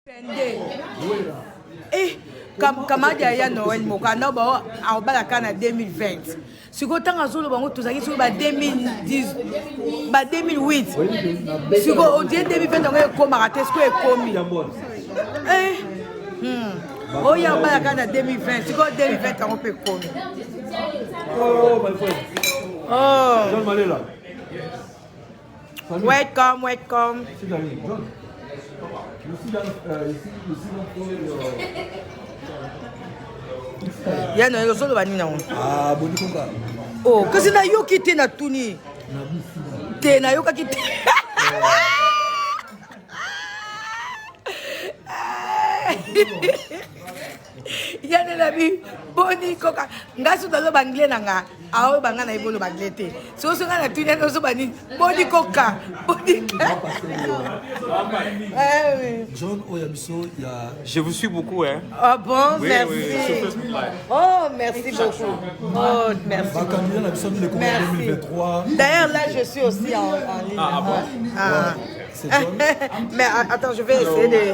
Eh, kamadi ya Noël mokanda ba aobalaka na 2020. Siko tanga zolo bango tozaki so ba 2010 ba 2008. Siko on dit 2020 on est comme aratesko e komi. Oh ya obalaka na 2020. Siko 2020 on peut komi. Oh my friend. Oh. John Malela. Welcome, welcome. John. Ya no yo solo bani na on. Ah, boni konga. Oh, kasi na yo kite na tuni. Te na yo ka kite. Ya ne la bi boni koka. Ngasu dalo bangle na nga. Awo banga na ibolo baglete. So so na tuni no so bani boni koka. Boni. John Oyamiso, il y a... Je vous suis beaucoup, hein. Ah bon, Oui, merci. oui, sur Facebook Live. Oh, merci beaucoup. Oh, merci. Ma candidat, la mission de l'école 2023. D'ailleurs, là, je suis aussi en ligne. Ah bon? Ah. C'est John. Mais attends, je vais essayer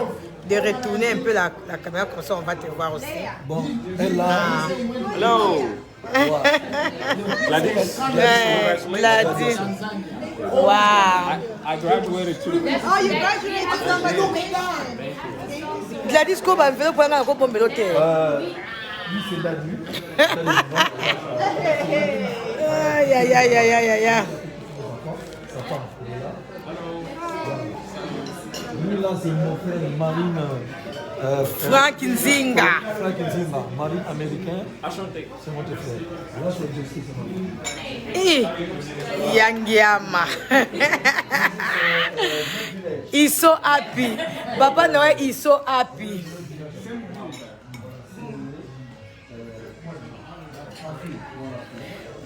de retourner un peu la caméra, comme ça on va te voir aussi. Bon, elle a... Hello. Gladys. Gladys. Wow. I graduated too. Oh, you graduated. Gladys, comment on fait pour aller au Pombelote? Lui, c'est Dadu. Aïe, aïe, aïe, aïe, aïe, aïe. Lui, là, c'est mon frère Marine. Frank Nzinga. Frank Nzinga, marine américain. Enchanté. C'est mon frère. Là, c'est Jesse, c'est mon frère. Yangiama. He's so happy. Papa Noël is so happy.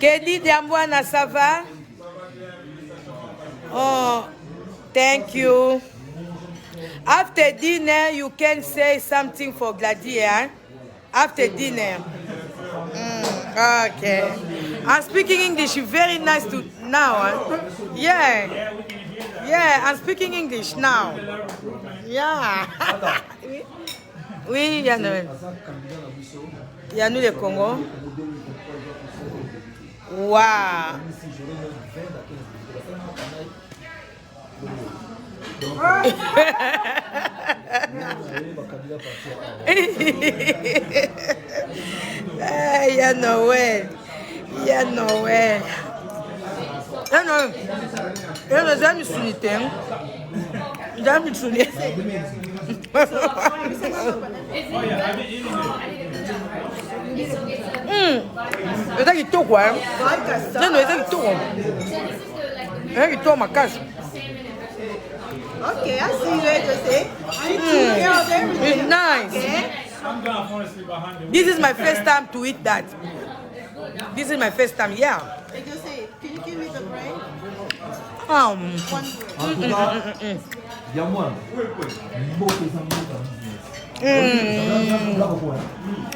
Kedi Diambwana, ça va? Oh, thank you. After dinner, you can say something for Gladys, eh? After dinner. Okay. I'm speaking English. Very nice to now. Yeah. Yeah, I'm speaking English now. Yeah. Oui, Yannou. Yannou le Congo. Wow. Ya Noël. Ya Noël. Ya Noël. Ya Noël, j'ai mis sunité. J'ai mis sunité. Eza kitoko, hein? Ya Noël, eza kitoko. Eza kitoko makasi. Okay, I see you later, say. I took care of everything. It's nice. Okay. This is my first time to eat that. This is my first time, yeah. They just say, can you give me the bread? En tout cas, il y a moi. Let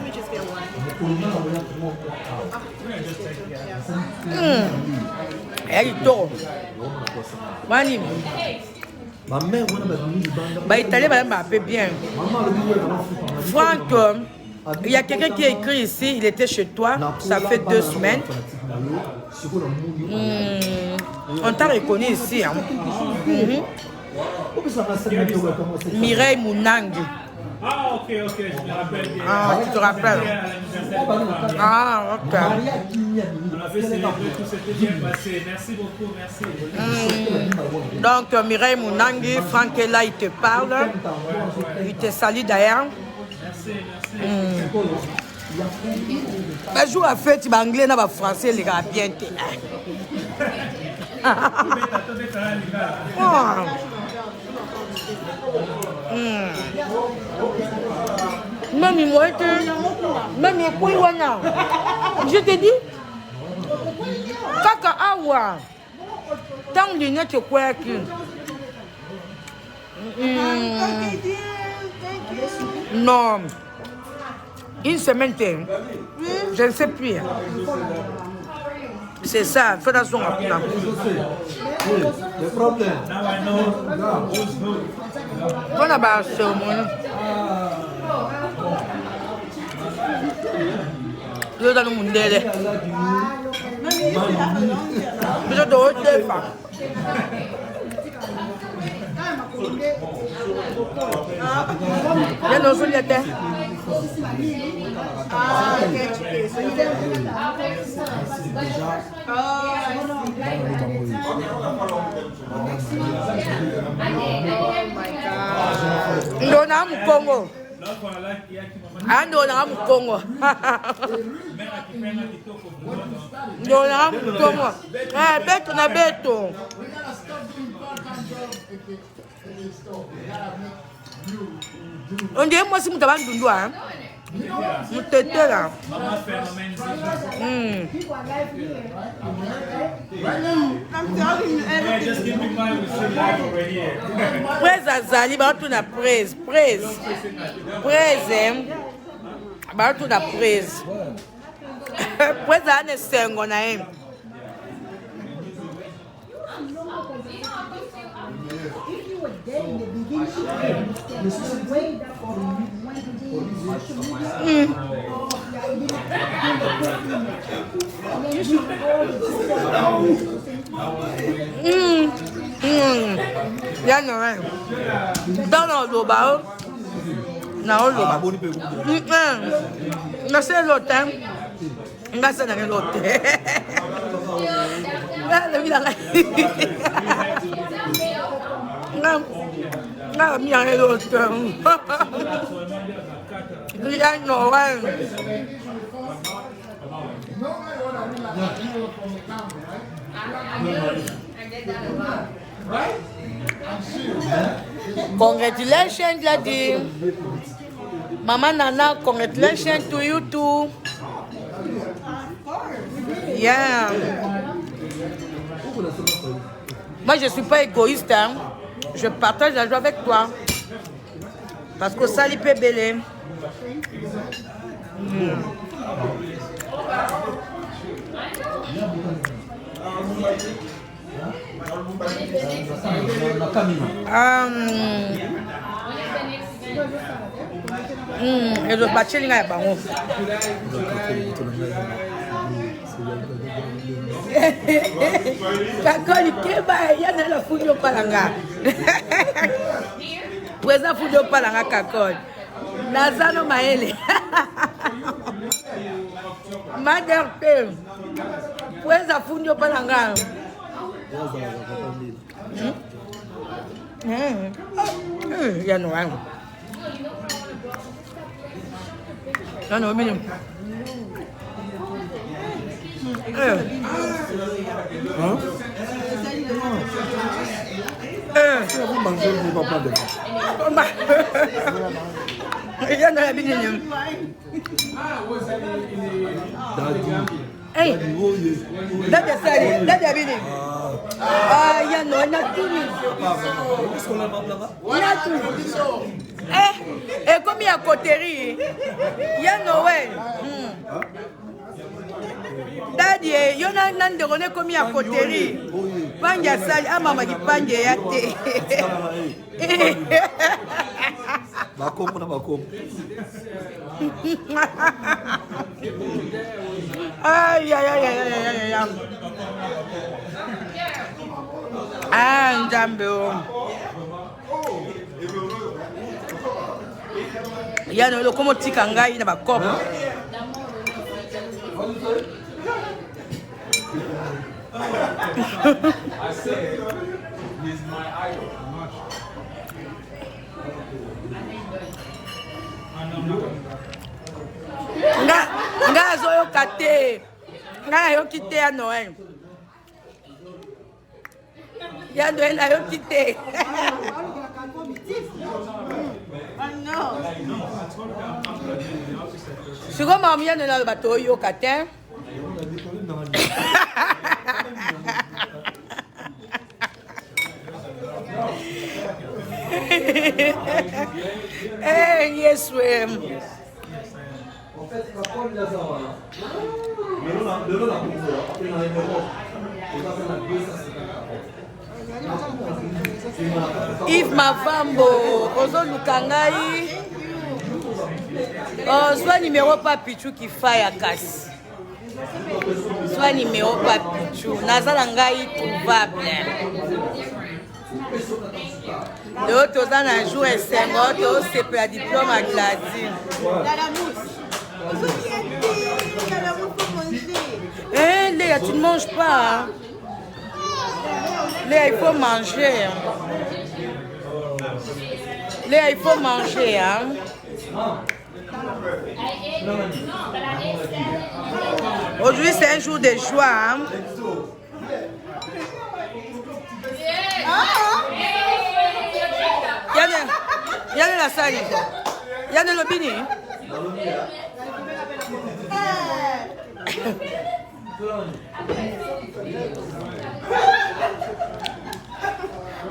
me just get one. Ya kitoko. Mani. Ma mère, on a mis du Bah, Italien, bah, un peu bien. Franck, il y a quelqu'un qui a écrit ici, il était chez toi, ça fait 2 semaines. On t'a reconnu ici. Hein. Mireille Mounangi. Ah, ok, je me rappelle bien. Ah, tu te rappelles? Ah, ok. On avait célébré, tout s'était bien passé. Merci beaucoup, merci. Donc, Mireille Mounangi, Franck est là, il te parle. Il te salue d'ailleurs. Merci. Un jour à fête, tu vas anglais, tu vas français, les gars, bien. Mami, moi, Mami, je te dis, Kaka Awa, tant de lunettes, quoi que. Okay, dear. Thank you. Non, une semaine, je ne sais plus. C'est ça, fais dans son Le problème. Now I know who's who. On a pas cérémonie. Je dans le monde là. Je dois te faire. Ya no soy de. Ah, okay. So you didn't. Ndo na Mkongo. Ando na Mkongo. Ndo na Mkongo. Beto na beto. On dirait moi si vous avez un doigt, vous t'êtes là. I'm telling you, Yeah, just keep in mind we still live over here. Praise Azali, bah tout na praise, praise, praise, bah tout na praise. Praise ane sengo na em. Ya no hay. Dans le bas. Non, le bas. No sé lo tem. No sé na lo tem. La vida la. Na mi a lo tem. Ya no hay. Congratulations, Lady. Mama Nana, congratulations to you too. Yeah. Moi, je ne suis pas égoïste. Hein. Je partage la joie avec toi. Parce que ça, il peut belé. Et le bâti, il y a un baron. Kakoli keba yana la fujo palanga. Weza fujo palanga kakoli. Nazano maele. Maderte. Weza fujo palanga. Ya no wangu. Ya no mimi. Vous mangez, vous ne pouvez Il y en a bien. Hey, dada sali, dada bien. Ah, il y en a tout. Il y a tout. Et comme il y a coterie, il y en a ouais. Daddy, il y en a un de comme il y a coterie. Panja sali, ah maman qui panja yate. Bakom na bakom. Aïe, aïe, aïe, aïe, aïe, aïe. Ah, Njambo. Il y a le locomotive Kangai na bakop. I said, he's my idol. Nga zo yo kate. Nga yo kite ya Noël. Ya Noël yo kite. Sugo mami ya Noël bato yo kate. Eh, yes, we. En fait, la pomme de la savane. Le nom, après, on a un numéro. On va faire la 250. Yves Mavambo, Ozo Lukangai. Oh, soit numéro pas Pichou qui faille à casse. Soit numéro pas Pichou. Nazala ngai trouvable. L'autre, on a joué 5 autres, c'est pour la diplôme à Gladys. La mousse. La mousse pour manger. Eh, Léa, tu ne manges pas. Hein? Léa, il faut manger. Hein? Léa, il faut manger. Hein? Aujourd'hui, c'est un jour de joie. Hein? Yann la salle. Yann le bini.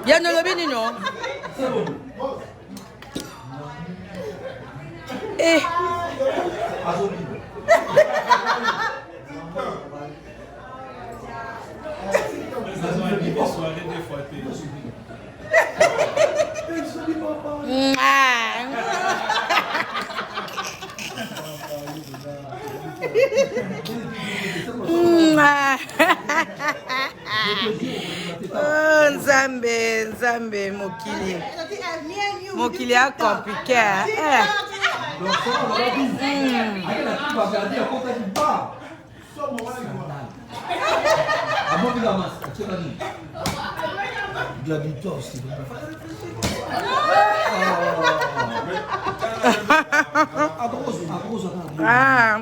Yann le bini non. Eh. Oh, Nzambe mokili. Mokili a compliqué. De la victoire aussi. Ah.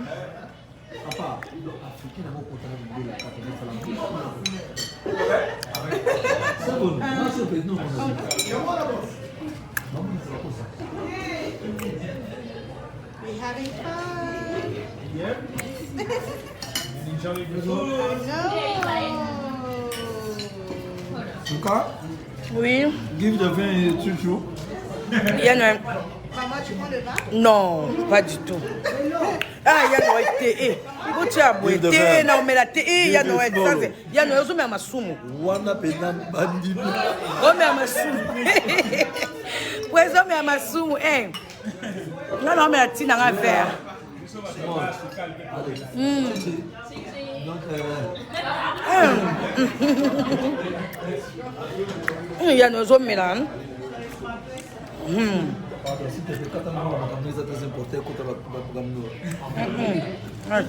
We having fun. Yep. Enjoy the food. Luca, Oui. give the vin et chouchou. Yann. Maman, tu prends le vin? Non, pas du tout. Ah, Yann a été. Il faut tirer à boire. Non, mais la thé, Yann a été. Yann a été. Masumu. Wana pena bandi. Oh, mais Masumu. Poison, mais Masumu. Non, non, mais la tine a un verre. Yann a été là.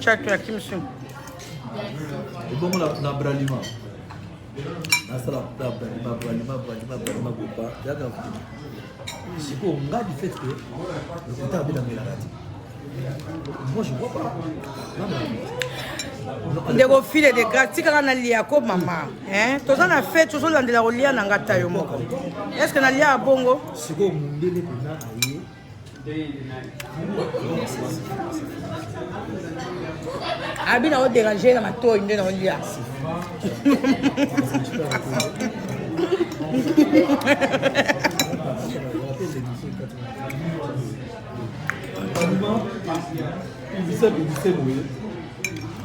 Chaque la kimchi. Et bon na bralima. Na sala bralima gopa. Daga. C'est quoi on a du fait que le côté a bien la maladie. Moi je vois pas. Ndeko file de grâce kaka na lia ko mama hein toza na fête tozo landela rolia na ngata yo moko est-ce que na lia bongo siko mundele pena aye abina o déranger na mato inde na lia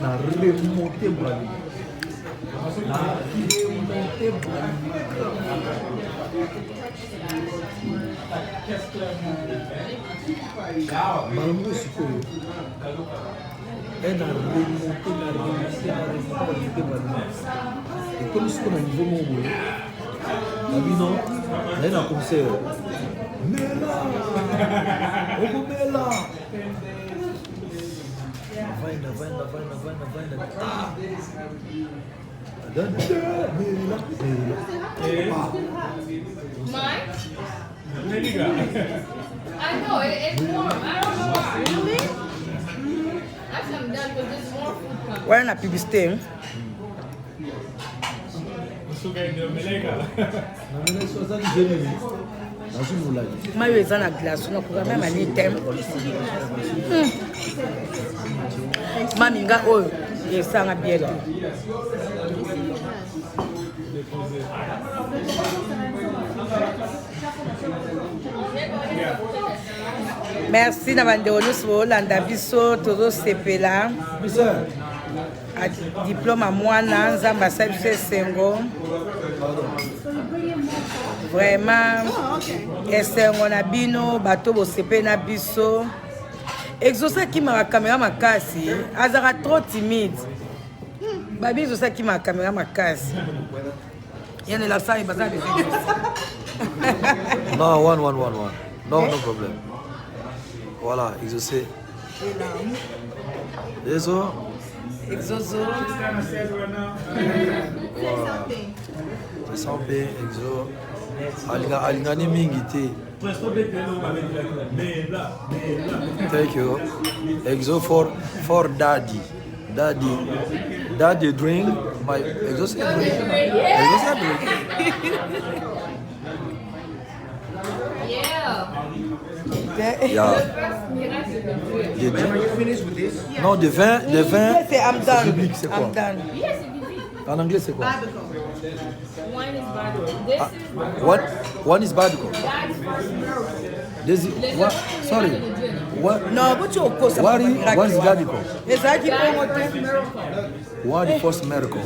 na remonter bralima. Na remonter bralima. Malmo sikoyo. Na remonter bralima. Et comme ce qu'on a niveau mon boulot, la vie non, là na concert. Mela. Ogo mela. Vai. Mine? I know, it's warm. I don't know why. Really? Actually, I'm done with this more food coming. Where na publicité mayo eza na glace na koka même ani tem maminga oyo esanga bielo merci na bandeko nyonso boolanda biso tozosepela diplôme ya mwana nzambe asali biso esengo Vraiment, esengo na bino, bato bosepe na biso. Exaucé qui m'a caméra ma casse, azara trop timide. Babi exaucé qui m'a caméra ma casse. Il y a de la salle, il va des Non, one. No problem. Voilà, exaucé. Exaucé. Exaucé. C'est ça, exo. Alingani mingiti. Thank you. Exo for daddy. Daddy drink my exo drink. Exo drink. Yeah. The drink. Are you finished with this? Non, de vin. C'est I'm done. Public, c'est quoi? I'm done. En anglais, c'est quoi? One is Bible. This is One is Badico. This is what? Sorry. What? Non, vous tu au cause. What is Badico? Et ça qui peut monter. What the first miracle?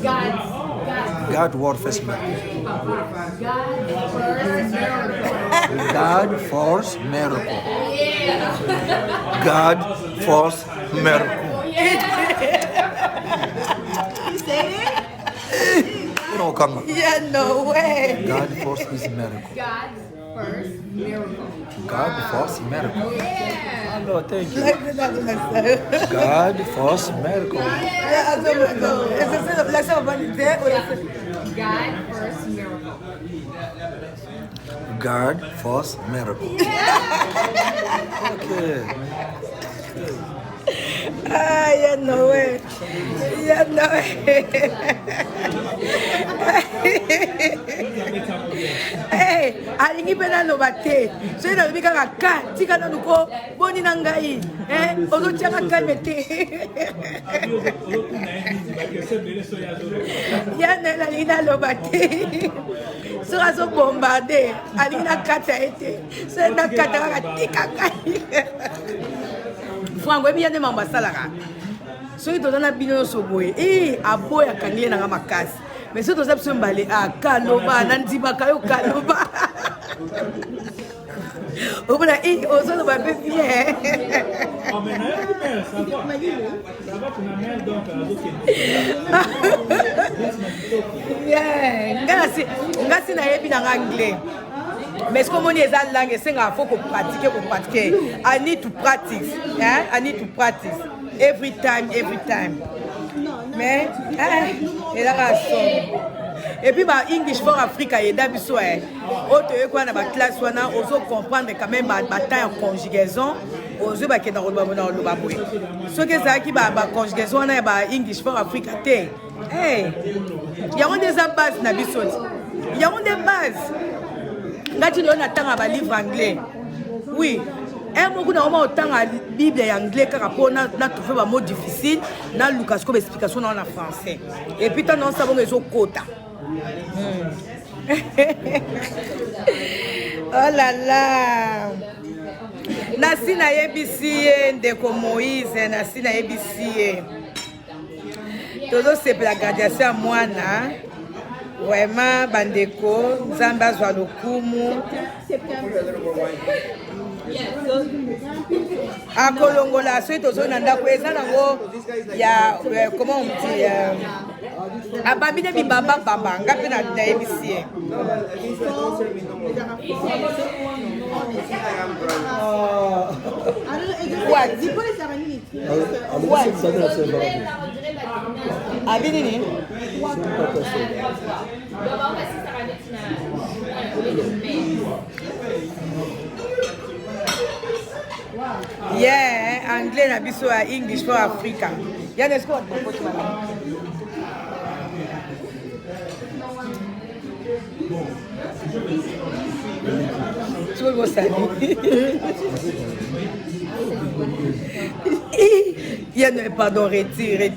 God word first miracle. God first miracle. God first miracle. You say it? No, come on. Yeah, no way. God first is miracle. God's first miracle. God first miracle. Yeah. Oh, no, thank you. Yeah, God first miracle. God first miracle. God first miracle. Okay. Ah, yeah, no way. Yeah, no way. Hey, alingi pena no bate. So ina bika ka tika na nuko boni na ngai. Ozo tia ka mete. Ya na ina lo bate. So azo bombarder. Alina kata ete. So na kata ka tika kai. Frango ebi yane mamba salaka. So ito na bino so boy. Aboya kangie na makasi. Mais si tu as besoin de Kaloba, Nandiba, Kayo, Kaloba. Au bout d'un on se va bien. Merci na yebi na anglais. Mais comme on est en langue, c'est qu'il faut pratiquer. I need to practice. I need to practice. Every time. Mais, et là, et puis, English for Africa, il y a des choses. Autre quoi, dans la classe, on a comprendre quand même bataille en conjugaison. On se bat dans le baboué. Ce que ça qui va conjugaison, on a English for Africa. Hey, il y a des bases dans la il y a des bases. Là, tu dois attendre un livre anglais. Oui. Un mot qu'on a autant à Bible et anglais car rapport n'a trouvé un mot difficile n'a Lucas comme explication en français et puis t'as non savons les autres quotas. Oh là là. Nasi na yebisi ndeko Moïse nasi na yebisi. Todo c'est la graduation à mwana. Vraiment bandeko nzamba zwa lokumu. A Kolongola, suite aux zones ya comment on dit ababine bi baba ngapi na daibisi yeah, anglais na biso à English for Africa. Ya n'est-ce quoi tu veux ça? Yeah, pardon, retire.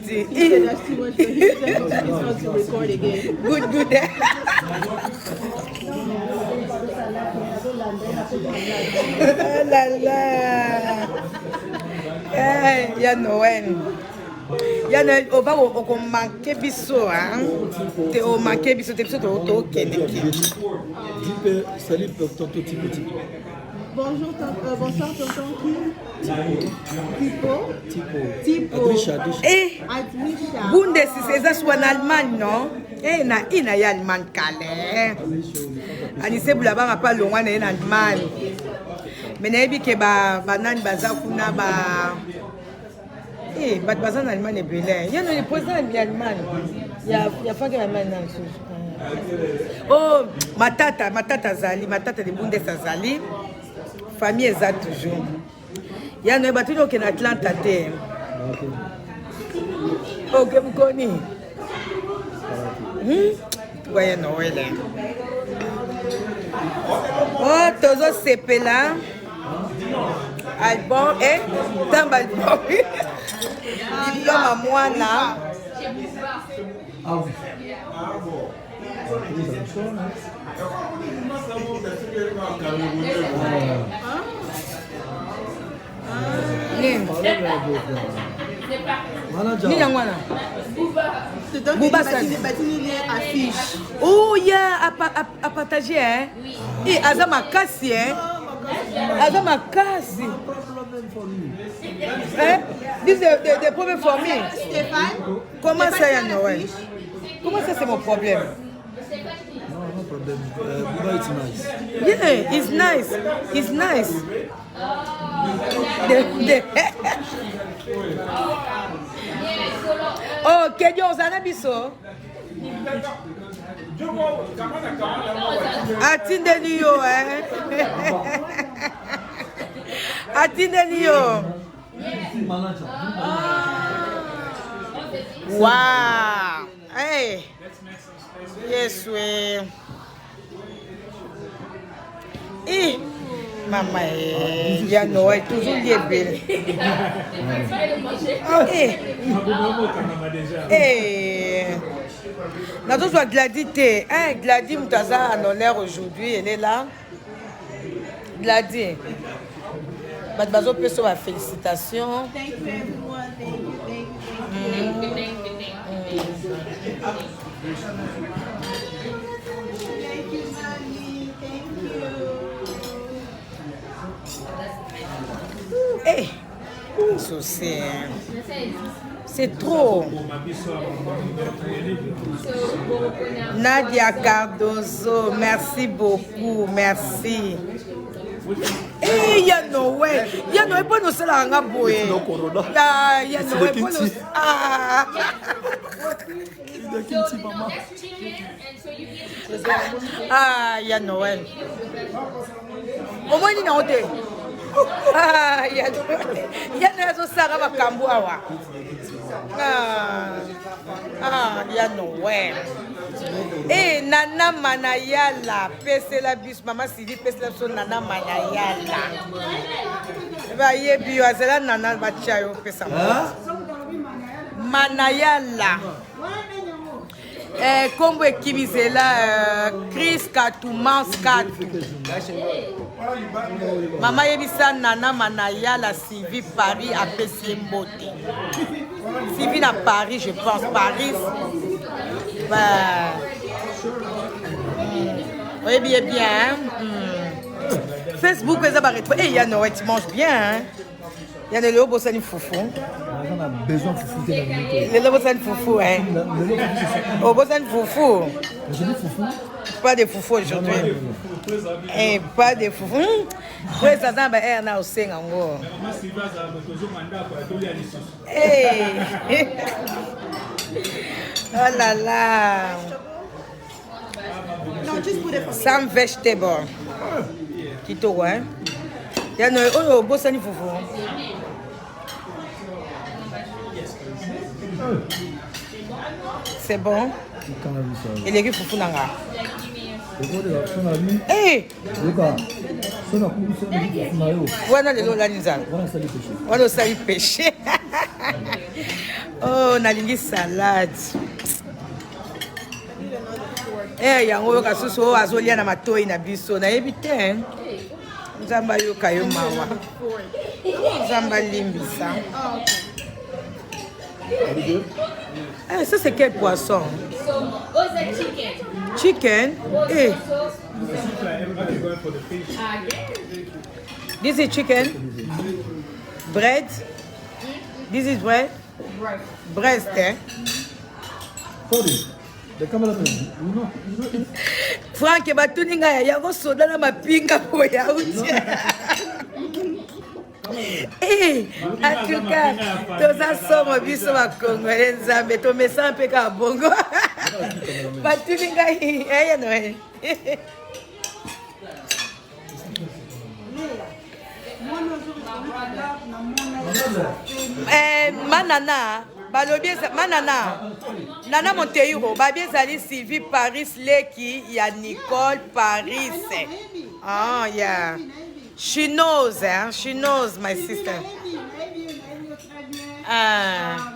Good. La la. Yeah, Noël. Yana on va on manquer biso hein. Te on manquer biso te biso to keneki. Dis salut tonton Tipo. Bonjour, bonsoir, tonton Tipo. Adrisha. Eh, Adrisha. Bundesliga c'est ça en Allemagne non? Eh na ya Allemagne kale. Ani se bula ba pas loin na Allemagne. Mais na yebi ke ba nani baza kuna ba eh ba baza na Allemagne belé. Ya no le président de Allemagne. Ya fa que Allemagne na so. Oh, matata zali, matata de Bundesliga zali. Famille eza toujours. Ya no batuli oke na Atlanta te. Ok, vous connaissez. Voyez Noël. Oh, tozo sepela. Album et tamba album. Diplôme à moi là. Ni yang mana? Bouba affiche. Oh, il y a à partager hein. Et Azama Kassi hein. Azama Kassi. Hein? This des problèmes for me. Stéphane. Comment ça y a Noël? Comment ça c'est mon problème? No problem. Bouba is nice. Yeah, it's nice. It's nice. Oh, Kedjo Ozana biso. Atindeni yo, Atindeni yo. Wow. Hey. Yes, we. Eh. Maman, il y a Noël, toujours lié belle. Nous avons Gladys. Gladys Moutaza en honneur aujourd'hui, elle est là. Gladys. Badbazo peut se faire félicitations. Thank you everyone. Thank you. Eh, c'est trop. Nadia Cardozo, merci beaucoup, merci. Eh, il y a Noël. Il y a Noël pour nous c'est la ngaboué. Il y a Noël pour nous. Ah. Ah, il y a Noël. Au moins il y a Noël. Ah, il y a Noël au Sarah Makamboua. Ah, il y a Noël. Eh, Nana Manayala, pese la bus, maman Sylvie, pese la son Nana Manayala. Va y est, azela Nana Bachayo, pesa. Manayala. Combo Kibizela, Chris Katoumans Katou. Maman Yebisa Nana Manayala, Sylvie, Paris, à PC Mbote. Sylvie à Paris, je pense, Paris. Oui, bien, bien. Facebook, les abarrêtes. Eh, Yann, tu manges bien. Hein? Yann, le lobo, c'est une foufou. On a besoin de foufou. Le lobo, c'est une foufou. Hein? Le lobo, c'est une foufou. Je dis foufou. Pas de foufou aujourd'hui. Eh, pas de foufou. Oui, ça s'en va être là aussi. Eh. Oh là là. No, just put it for me. Some vegetable. Kito, hein? Y'a no, oh, bossani foufou. C'est bon? Et les foufou nanga. Eh! Voilà le lot là, Nizal. Voilà le sali pêché. Oh, nalingi salade. Eh, yango kasuso azolia na matoi na biso na yebite. Nzamba yo kayo mawa. Nzamba limbisa. Eh, ça c'est quel poisson? So, oh, it's a chicken. Chicken. Eh, So, Seems like everybody's going for the fish. I guess. this is chicken. Bread. This is bread. Right. Breast, eh? Sorry. The cameraman, you know. Frank, batuninga ya yango soda na mapinga po ya uti. Eh, en tout cas, toza somo biso bakongole nzambe tomesa mpe ka bongo. Batuninga ya no. Manana, balobi manana, Nana Monteiro, babi ezali Sylvie Paris Leki, ya Nicole Paris. Ah, yeah. She knows, my sister. Ah.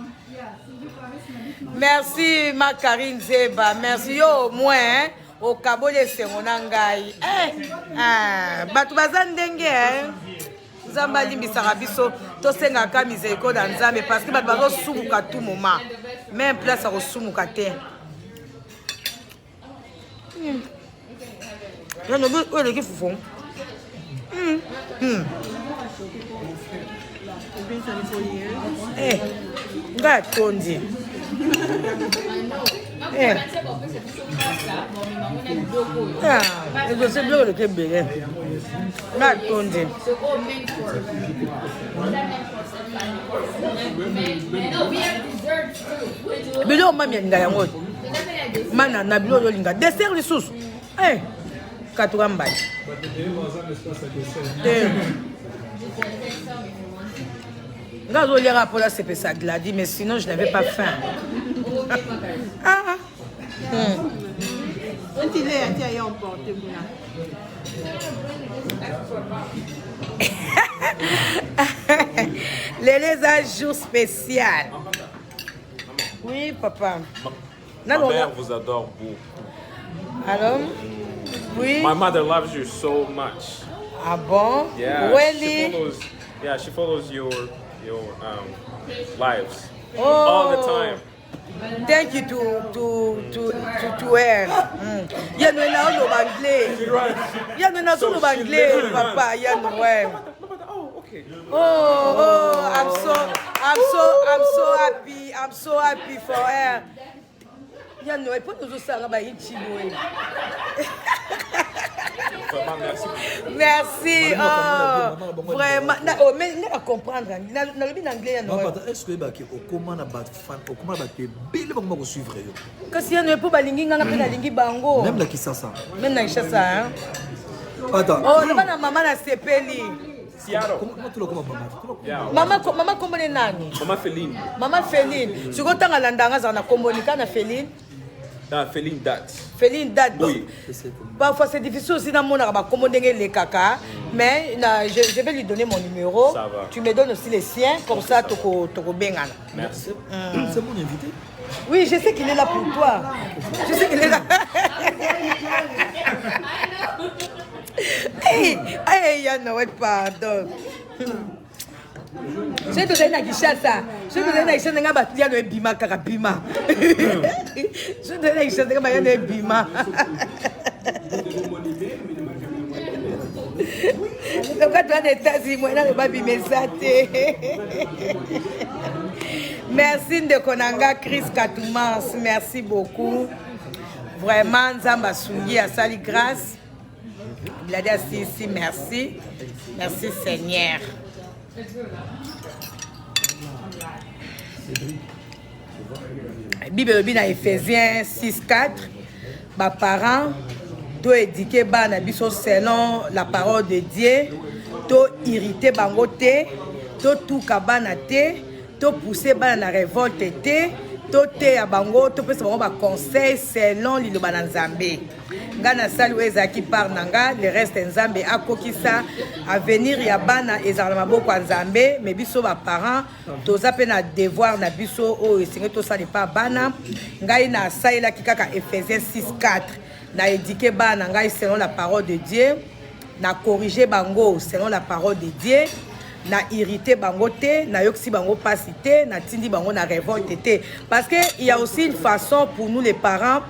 Merci, ma Karine Zeba. Merci, yo, au moins, au Cabo de Semonangai. Batu bazan dengue, Zamba limbisaka biso to senga ka miséricorde na Nzambe parce que bato bazo sumuka tout moment même place à sumuka te. Ya no bo o le ki fufon. Eh, nga tondi. Eh. Ah, je sais bien le que belle. Nga tondi. So, oh, men for. What's that meant for? No, we have desserts too. Bilo mami nga yango. Mana na bilo yo linga. Dessert lisusu. Eh. Katugamba. But the day was on the supposed to say. Nga zo lira pour la CP ça gladi mais sinon je n'avais pas faim. Ah. Quand il est à tiens emporté moi. Les jours spécial. Oui, papa. Ma mère vous adore beaucoup. Alors? Oui. My mother loves you so much. Ah bon? Yeah. Really? She follows your lives Oh. all the time. Thank you to her. Ya no na lo anglais. Ya no na so lo anglais, papa. Ya no we. Oh, okay. Oh, I'm so happy for her. Ya no, e po nous osanga ba yichibo. Vraiment, merci. Merci. Oh, vraiment. Oh, mais ne comprendre. Na le bien anglais ya no. Papa, est-ce que baki okoma na bat fan, okoma ba te bile ba ko suivre yo. Kasi ya no e po balingi nga pe na lingi bango. Même la Kisasa. Même na Ishasa, hein. Attends. Oh, le bana mama na sepeli. Seattle. Comment tu le comment maman? Yeah. Mama kombone nani? Mama Feline. Mama Feline. Siko tanga landanga za na kombonika na Feline. Feline date. Feline date. Oui. Parfois c'est difficile aussi dans mon arabe commander les caca, mais je vais lui donner mon numéro. Ça va. Tu me donnes aussi les siens comme ça toko bengana. Merci. C'est mon invité. Oui, je sais qu'il est là pour toi. Je sais qu'il est là. Hey, ya no pardon. Je te donne à Kishasa. Je te donne à Kishasa nga batia no bima kaka bima. Je te donne à Kishasa nga batia no bima. Donc quand tu es aux États-Unis, moi na le babi mesate. Merci de Konanga Chris Katoumans, merci beaucoup. Vraiment Nzamba Sungi a sali grâce. Il a dit ici, merci. Merci Seigneur. Bible dans Éphésiens 6:4. Mes parents doivent éduquer bana biso selon la parole de Dieu. To irriter bango te, to tuka bana te, to pousser bana na révolte te, to te ya bango, to pesa bango ba conseil selon liloba na Nzambe. Ngana sali ezaki par nanga, le reste Nzambe akokisa avenir ya bana ezala maboko ya Nzambe, mais biso ba parents toza pe na devoir na biso o esinge to sali pa bana. Ngai na saila kikaka Éphésiens 6:4. Na éduquer bana ngai selon la parole de Dieu. Na corriger bango selon la parole de Dieu. na irrité bango te, na yoksi bango pasi te, na tindi bango na révolte te. Parce que il y a aussi une façon pour nous les parents,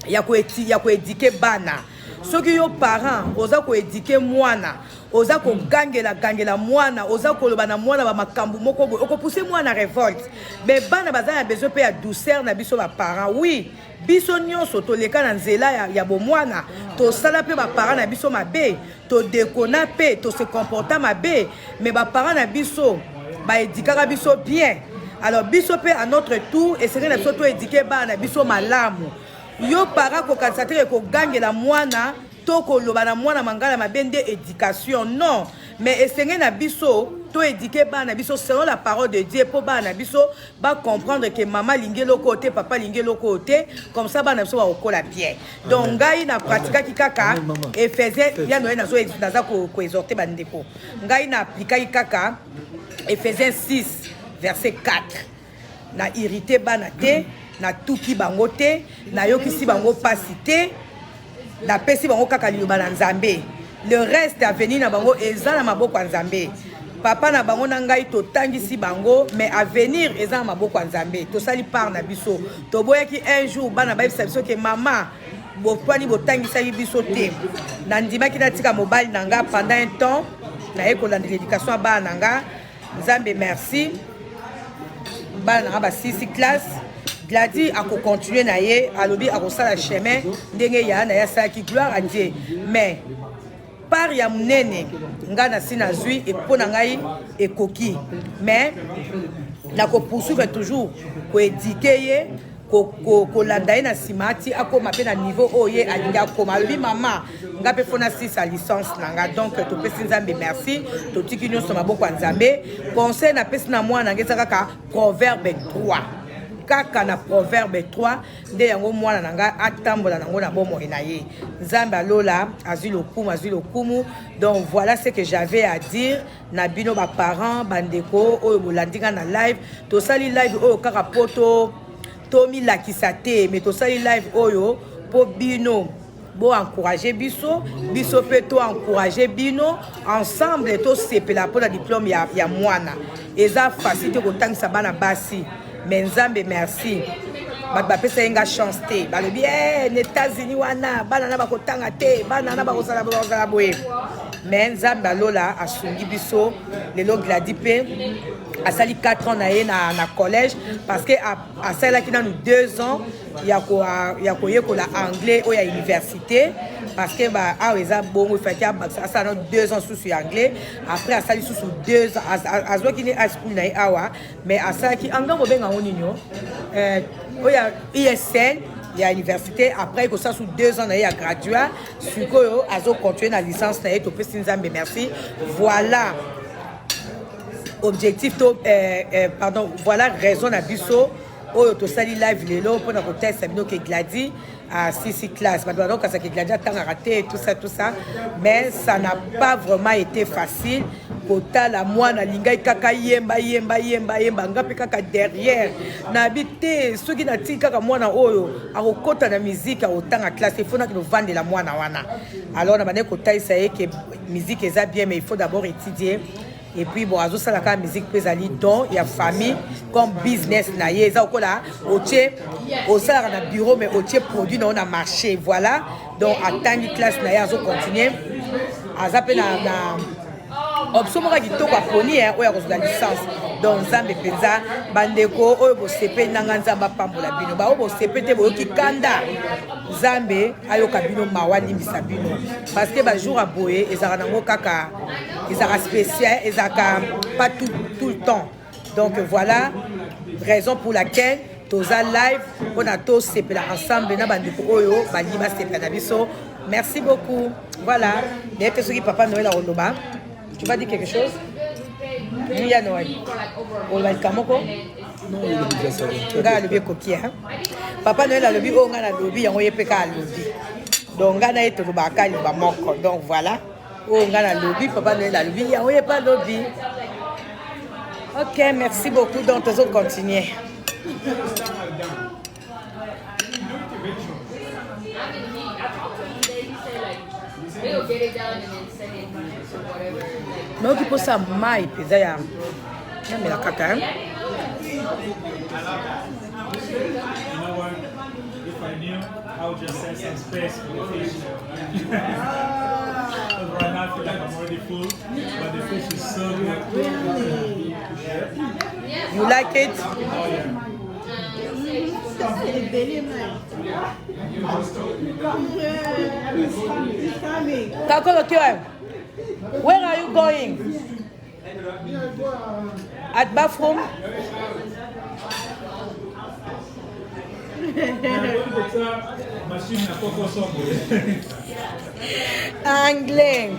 il y a éduquer bana. Ceux qui sont parents, oza ko éduquer mwana, oza ko gangela mwana, oza ko lobana mwana ba makambu moko boy, oko pousser mwana révolte. Mais bana bazana besoin pe ya douceur na biso ba parents. Oui, biso nyonso to leka na nzela ya bo mwana, to sala pe ba parents na biso mabe, to dekona pe, to se comporta mabe, mais ba parents na biso ba éduquer biso bien. Alors biso pe à notre tour essayer na biso to éduquer bana biso malamu. Yo para ko kansatire ko gangela mwana to ko loba na mwana mangala mabende éducation non mais essayer na biso to éduquer bana biso selon la parole de Dieu pour bana biso ba comprendre que maman lingelo côté papa lingelo côté comme ça bana biso ba okola bien donc ngai na pratika ki kaka et faisait bien no na zo naza ko exhorter bandeko ngai na appliquer ki kaka Ephésiens 6 verset 4 na irrité bana te na tuki bango te na yokisi bango pasi te na pesi bango kaka liloba na nzambe le reste à venir na bango eza na maboko ya nzambe papa na bango na ngai totangisi bango mais à venir eza na maboko ya nzambe tosali part na biso toboyaki un jour bana bayebisa biso ke mama bopwani botangisaki biso te na ndimaki natika mobali na nga pendant un temps naye kolanda l'éducation ya bana na nga nzambe merci bana na nga ba 6 classe Gladi a continué na ye alobi a kosala chemin ndenge ya na ya saki gloire à Dieu mais par ya munene nga na sina zui et pona ngai ekoki mais na ko poursuivre toujours ko éduquer ye ko landa ye na simati akoma pe na niveau oye alinga koma alobi mama nga pe fona 6 à licence na nga donc to pesi nzambe merci to tiki nyonso maboko ya nzambe conseil na pesi na mwana ngeza kaka proverbe 3 kaka na proverbe 3 nde yango mwana nanga atambola nango na bomo na ye nzambe alola azui lokumu donc voilà ce que j'avais à dire na bino ba parents bandeko oyo bolandinga na live to sali live oyo kaka poto to mi lakisa te mais to sali live oyo po bino bo encourager biso pe to encourager bino ensemble to sepela pour la diplôme ya mwana eza facile ko tangisa bana basi mais nzambe merci ba pesa inga chance te ba le bien les États-Unis wana bana na ba kotanga te bana na ba kosala boye mais nzambe alola asungi biso lelo Gladi pe asali 4 ans na ye na collège parce que asala ki na 2 ans ya ko yekola anglais o ya université parce que ba aweza bongo fati asala 2 ans sous anglais après asali sous 2 ans azwa ki ni high school na awa mais asala ki anga mo benga oninyo o ya ISN ya université après que ça sous 2 ans na ya graduat sikoyo azo continuer na licence na ye to pesi nzambe merci voilà objectif pardon voilà raison na biso oyo to sali live lelo pour na tester bino ke Gladi à 6 classe ba donc ça que Gladi a raté tout ça mais ça n'a pas vraiment été facile kota la mwana lingai kaka yemba ngapi kaka derrière na habité ceux qui na tika kaka mwana oyo akokota na musique otanga classe il faut na que vendre la mwana wana alors na bane kota ça est que musique est bien mais il faut d'abord étudier. Et puis bon azo sala ka musique pesali donc il y a famille comme business na ye za okola otie au sala na bureau mais otie produit na on a marché voilà donc attendre classe na ya azo continuer azape na option moko kitoko aponi hein oya kozala licence donc nzambe penza bandeko oyo bosepe nanga nzamba pambola bino ba oyo bosepe te boyoki kanda nzambe ayoka bino mawa limbisa bino parce que ba jour a boye ezaka nango kaka ezaka spécial ezaka pas tout le temps donc voilà raison pour laquelle toza live on a tous sepela ensemble na bandeko oyo balima sepela na biso merci beaucoup voilà mais que ce qui papa Noël a oloba tu vas dire quelque chose oui à Noël on va kamoko Non, il est déjà ça. nga lobi koki hein papa Noël a lobi o nga na lobi yango yepeka lobi donc nga na eto lobaka liba moko donc voilà o nga na lobi papa Noël a lobi yango yepa lobi. OK, merci beaucoup donc tous autres continuer. They'll get it done and then send it or whatever. Like, Mais qui pose ça maille pesa ya. Mais la caca hein. You know what? If I knew, I would just set some space for the fish. Because right now I feel like I'm already full, but the fish is so good. Really? You like it? Oh yeah. C'est belly man. He's coming. Kakolo Kyo, where are you going? At bathroom? Machine à coco sombre. Anglais.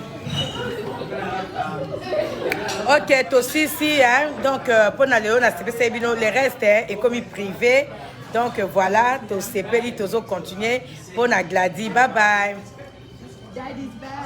Ok, aussi ici, hein. Donc, pour Naléo, le reste est comme privé. Donc, voilà, tu sais, tu continuer pour Nagladi. Bye bye. Daddy's back.